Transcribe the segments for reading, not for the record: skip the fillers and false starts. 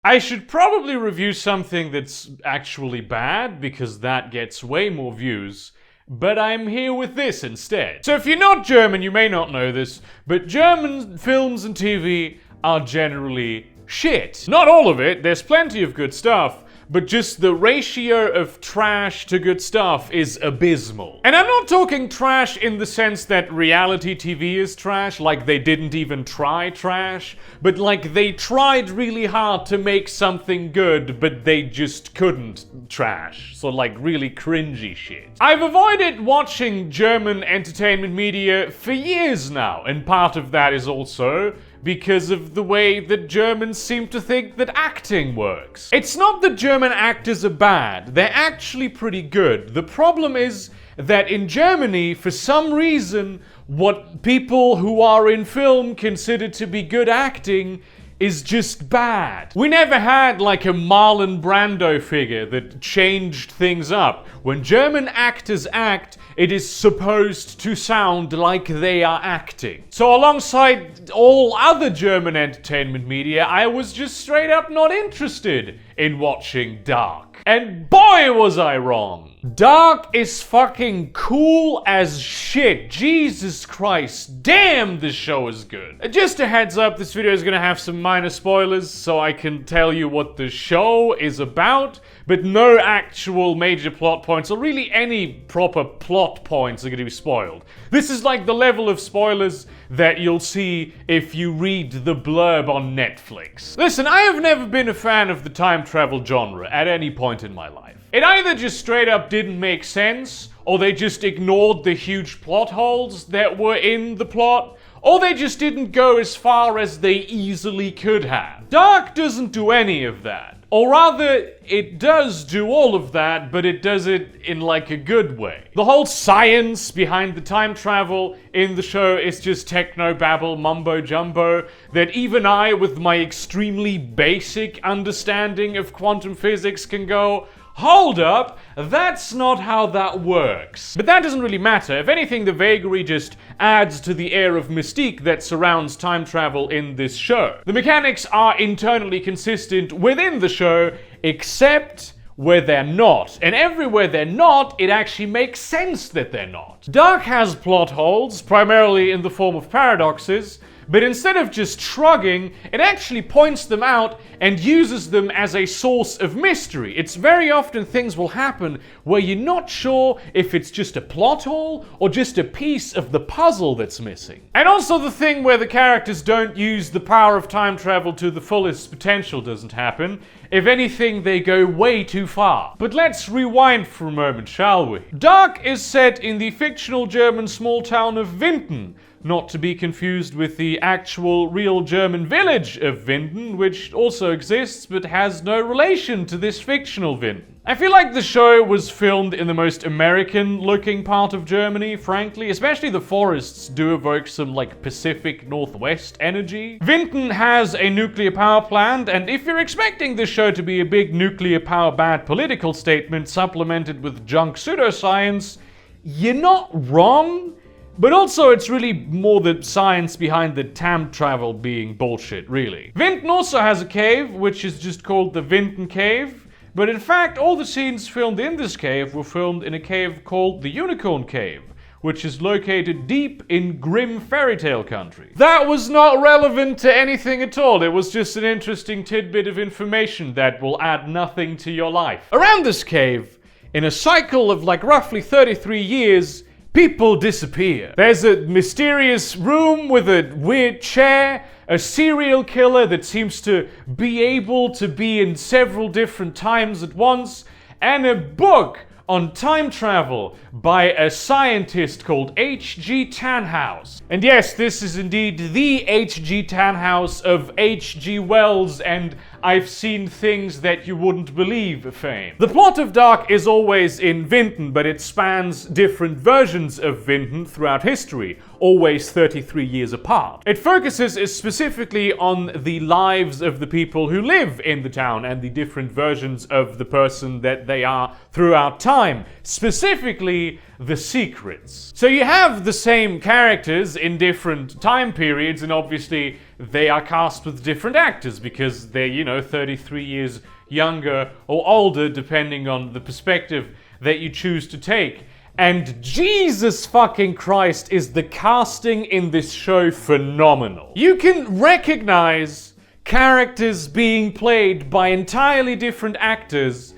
I should probably review something that's actually bad, because that gets way more views, but I'm here with this instead. So if you're not German, you may not know this, but German films and TV are generally shit. Not all of it, there's plenty of good stuff, but just the ratio of trash to good stuff is abysmal. And I'm not talking trash in the sense that reality TV is trash, like they didn't even try trash, but like they tried really hard to make something good, but they just couldn't trash. So like really cringy shit. I've avoided watching German entertainment media for years now, and part of that is also because of the way that Germans seem to think that acting works. It's not that German actors are bad, they're actually pretty good. The problem is that in Germany, for some reason, what people who are in film consider to be good acting is just bad. We never had like a Marlon Brando figure that changed things up. When German actors act, it is supposed to sound like they are acting. So alongside all other German entertainment media, I was just straight up not interested in watching Dark. And boy was I wrong. Dark is fucking cool as shit. Jesus Christ. Damn, this show is good. Just a heads up, this video is gonna have some minor spoilers, so I can tell you what the show is about, but no actual major plot points, or really any proper plot points are gonna be spoiled. This is like the level of spoilers that you'll see if you read the blurb on Netflix. Listen, I have never been a fan of the time travel genre at any point in my life. It either just straight up didn't make sense, or they just ignored the huge plot holes that were in the plot, or they just didn't go as far as they easily could have. Dark doesn't do any of that. Or rather, it does do all of that, but it does it in like a good way. The whole science behind the time travel in the show is just techno-babble mumbo-jumbo that even I, with my extremely basic understanding of quantum physics, can go, hold up, that's not how that works. But that doesn't really matter. If anything, the vagary just adds to the air of mystique that surrounds time travel in this show. The mechanics are internally consistent within the show, except where they're not. And everywhere they're not, it actually makes sense that they're not. Dark has plot holes, primarily in the form of paradoxes, but instead of just shrugging, it actually points them out and uses them as a source of mystery. It's very often things will happen where you're not sure if it's just a plot hole or just a piece of the puzzle that's missing. And also the thing where the characters don't use the power of time travel to the fullest potential doesn't happen. If anything, they go way too far. But let's rewind for a moment, shall we? Dark is set in the fictional German small town of Winden, not to be confused with the actual real German village of Winden, which also exists but has no relation to this fictional Winden. I feel like the show was filmed in the most American-looking part of Germany, frankly. Especially the forests do evoke some, like, Pacific Northwest energy. Winden has a nuclear power plant, and if you're expecting this show to be a big nuclear power bad political statement supplemented with junk pseudoscience, you're not wrong. But also, it's really more the science behind the time travel being bullshit, really. Winden also has a cave, which is just called the Winden Cave. But in fact, all the scenes filmed in this cave were filmed in a cave called the Unicorn Cave, which is located deep in grim fairy tale country. That was not relevant to anything at all. It was just an interesting tidbit of information that will add nothing to your life. Around this cave, in a cycle of like roughly 33 years, people disappear. There's a mysterious room with a weird chair, a serial killer that seems to be able to be in several different times at once, and a book on time travel by a scientist called H.G. Tannhaus. And yes, this is indeed the H.G. Tannhaus of H.G. Wells and I've seen things that you wouldn't believe fame. The plot of Dark is always in Winden, but it spans different versions of Winden throughout history, always 33 years apart. It focuses specifically on the lives of the people who live in the town and the different versions of the person that they are throughout time. Specifically, the secrets. So you have the same characters in different time periods, and obviously they are cast with different actors because they're, 33 years younger or older, depending on the perspective that you choose to take. And Jesus fucking Christ, is the casting in this show phenomenal. You can recognize characters being played by entirely different actors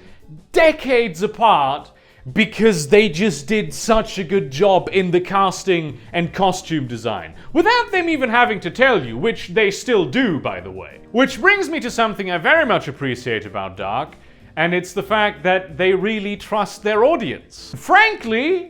decades apart because they just did such a good job in the casting and costume design, without them even having to tell you, which they still do, by the way. Which brings me to something I very much appreciate about Dark, and it's the fact that they really trust their audience. Frankly,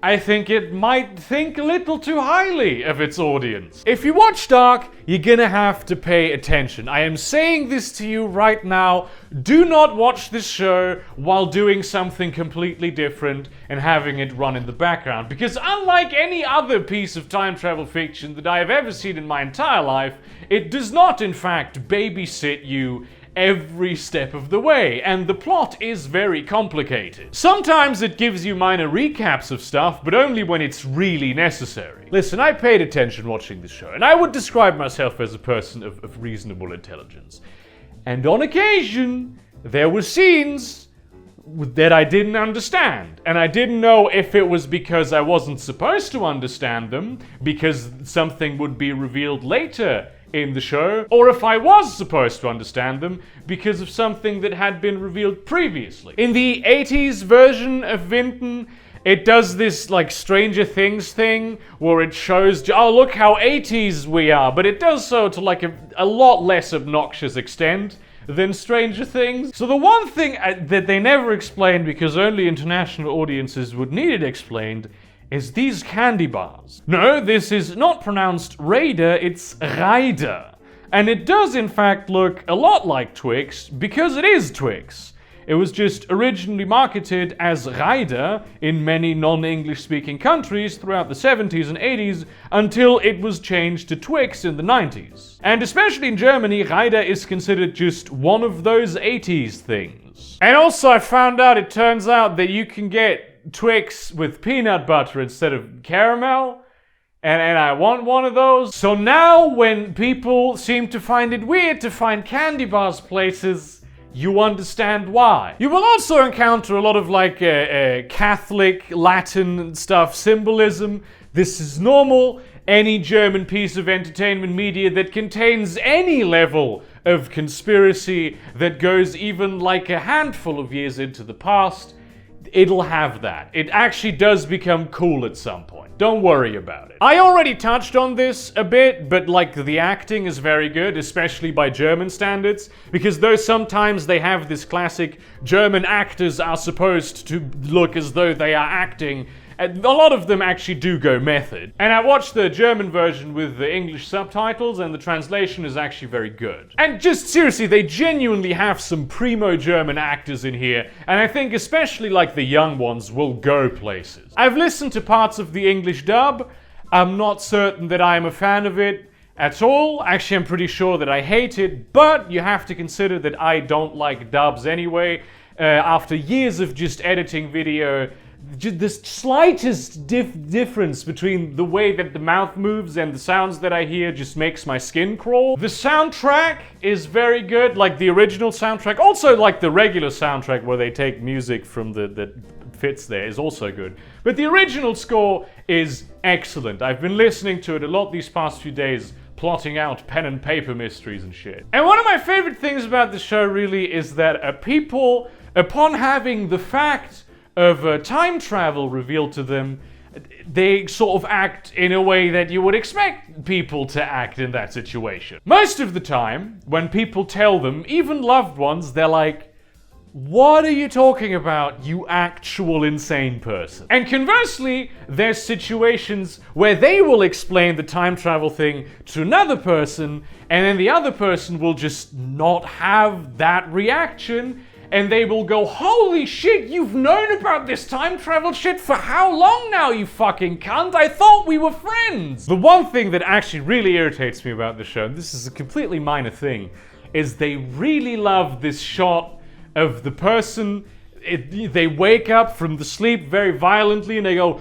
I think it might think a little too highly of its audience. If you watch Dark, you're gonna have to pay attention. I am saying this to you right now. Do not watch this show while doing something completely different and having it run in the background. Because unlike any other piece of time travel fiction that I have ever seen in my entire life, it does not, in fact, babysit you every step of the way, and the plot is very complicated. Sometimes it gives you minor recaps of stuff, but only when it's really necessary. Listen, I paid attention watching this show, and I would describe myself as a person of reasonable intelligence. And on occasion, there were scenes that I didn't understand, and I didn't know if it was because I wasn't supposed to understand them, because something would be revealed later in the show, or if I was supposed to understand them because of something that had been revealed previously. In the 80s version of Winden, it does this like Stranger Things thing where it shows, oh look how 80s we are, but it does so to like a lot less obnoxious extent than Stranger Things. So the one thing that they never explained, because only international audiences would need it explained, is these candy bars. No, this is not pronounced Raider, it's Rider. And it does in fact look a lot like Twix, because it is Twix. It was just originally marketed as Rider in many non-English speaking countries throughout the 70s and 80s until it was changed to Twix in the 90s. And especially in Germany, Rider is considered just one of those 80s things. And also I found out, it turns out that you can get Twix with peanut butter instead of caramel, and I want one of those. So now when people seem to find it weird to find candy bars places, you understand why. You will also encounter a lot of like Catholic, Latin stuff, symbolism. This is normal. Any German piece of entertainment media that contains any level of conspiracy that goes even like a handful of years into the past, it'll have that. It actually does become cool at some point. Don't worry about it. I already touched on this a bit, but like the acting is very good, especially by German standards, because though sometimes they have this classic German actors are supposed to look as though they are acting, a lot of them actually do go method. And I watched the German version with the English subtitles, and the translation is actually very good. And just seriously, they genuinely have some primo German actors in here, and I think especially like the young ones will go places. I've listened to parts of the English dub. I'm not certain that I'm a fan of it at all. Actually, I'm pretty sure that I hate it, but you have to consider that I don't like dubs anyway. After years of just editing video, the slightest difference between the way that the mouth moves and the sounds that I hear just makes my skin crawl. The soundtrack is very good, like the original soundtrack. Also, like the regular soundtrack where they take music from that fits there is also good. But the original score is excellent. I've been listening to it a lot these past few days, plotting out pen and paper mysteries and shit. And one of my favorite things about the show really is that people, upon having the fact of time travel revealed to them, they sort of act in a way that you would expect people to act in that situation. Most of the time, when people tell them, even loved ones, they're like, "What are you talking about, you actual insane person?" And conversely, there's situations where they will explain the time travel thing to another person, and then the other person will just not have that reaction, and they will go, "Holy shit, you've known about this time travel shit for how long now, you fucking cunt? I thought we were friends!" The one thing that actually really irritates me about the show, and this is a completely minor thing, is they really love this shot of the person they wake up from the sleep very violently and they go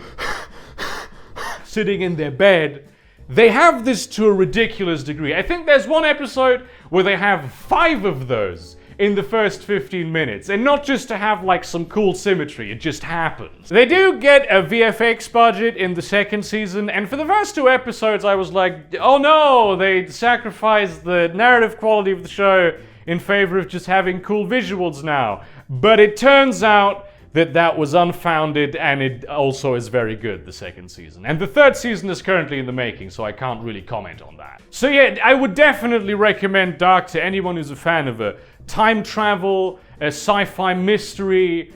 sitting in their bed. They have this to a ridiculous degree. I think there's one episode where they have 5 of those in the first 15 minutes. And not just to have like some cool symmetry, it just happens. They do get a VFX budget in the second season, and for the first 2 episodes I was like, oh no, they sacrificed the narrative quality of the show in favor of just having cool visuals now. But it turns out that was unfounded, and it also is very good, the second season. And the third season is currently in the making, so I can't really comment on that. So yeah, I would definitely recommend Dark to anyone who's a fan of a time travel, a sci-fi mystery,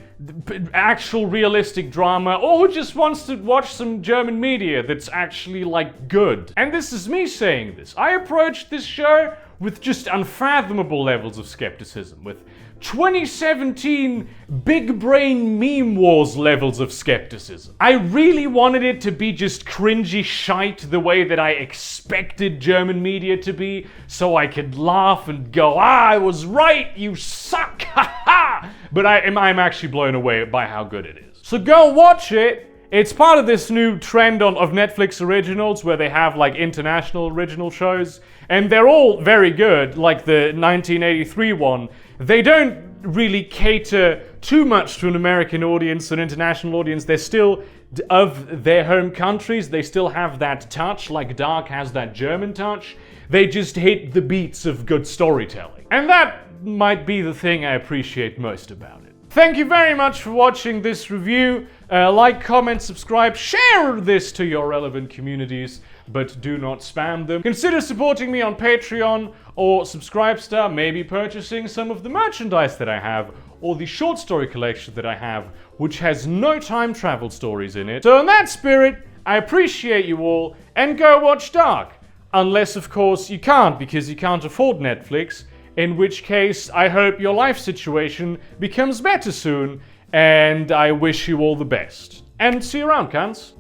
actual realistic drama, or who just wants to watch some German media that's actually like good. And this is me saying this. I approached this show with just unfathomable levels of skepticism, with 2017 big brain meme wars levels of skepticism. I really wanted it to be just cringy shite the way that I expected German media to be, so I could laugh and go, I was right, you suck, haha! But I'm actually blown away by how good it is. So go watch it. It's part of this new trend of Netflix originals where they have like international original shows, and they're all very good, like the 1983 one. They don't really cater too much to an American audience, an international audience. They're still of their home countries. They still have that touch, like Dark has that German touch. They just hit the beats of good storytelling. And that might be the thing I appreciate most about it. Thank you very much for watching this review. Like, comment, subscribe, share this to your relevant communities, but do not spam them. Consider supporting me on Patreon or Subscribestar, maybe purchasing some of the merchandise that I have, or the short story collection that I have, which has no time travel stories in it. So in that spirit, I appreciate you all, and go watch Dark. Unless, of course, you can't, because you can't afford Netflix, in which case I hope your life situation becomes better soon, and I wish you all the best. And see you around, cunts.